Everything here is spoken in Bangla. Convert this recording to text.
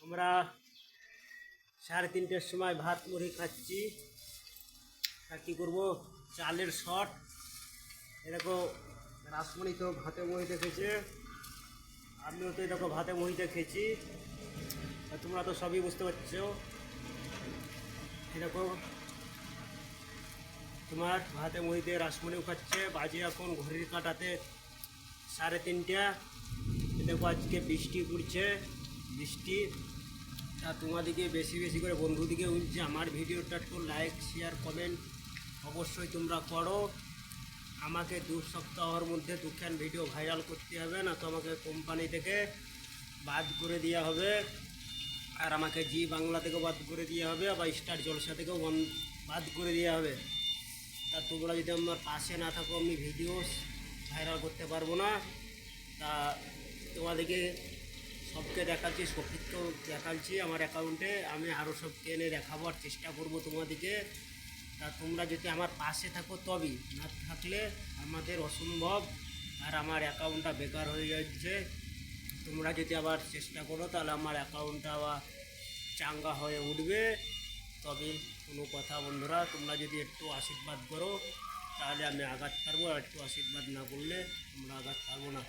আমরা 3:30টার সময় ভাত মুড়ি খাচ্ছি। আর কী করবো, চালের শর্ট। এরকম রাসমণি তো ভাতে মুড়িতে খেয়েছে, আমিও তো এরকম ভাতে মুড়িতে খেয়েছি। আর তোমরা তো সবই বুঝতে পারছো। এরকম তোমার ভাতে মুড়িতে রাসমণিও খাচ্ছে। বাজে এখন ঘড়ির কাঁটাতে 3:30। দেখো আজকে বৃষ্টি পড়ছে, বৃষ্টি। আর তোমাদিকে বেশি বেশি করে বন্ধুদিকে বলছি আমার ভিডিওটা একটু লাইক শেয়ার কমেন্ট অবশ্যই তোমরা করো। আমাকে 2 সপ্তাহের মধ্যে 2খান ভিডিও ভাইরাল করতে হবে, না তো আমাকে কোম্পানি থেকে বাদ করে দেওয়া হবে। আর আমাকে জি বাংলা থেকেও বাদ করে দেওয়া হবে, আবার স্টার জলসা থেকেও বাদ করে দেওয়া হবে। তা তোমরা যদি আমার পাশে না থাকো আমি ভিডিও ভাইরাল করতে পারবো না। তা তোমাদেরকে সবকে দেখাচ্ছি, সতীর্থ দেখাচ্ছি আমার অ্যাকাউন্টে। আমি আরও সবকে এনে দেখাবার চেষ্টা করব তোমাদেরকে। তা তোমরা যদি আমার পাশে থাকো তবেই, না থাকলে আমাদের অসম্ভব। আর আমার অ্যাকাউন্টটা বেকার হয়ে যাচ্ছে। তোমরা যদি আবার চেষ্টা করো তাহলে আমার অ্যাকাউন্টটা আবার চাঙ্গা হয়ে উঠবে। তবে কোনো কথা বন্ধুরা, তোমরা যদি একটু আশীর্বাদ করো তাহলে আমি আঘাত পারবো। আর একটু আশীর্বাদ না করলে আমরা আঘাত পারবো না।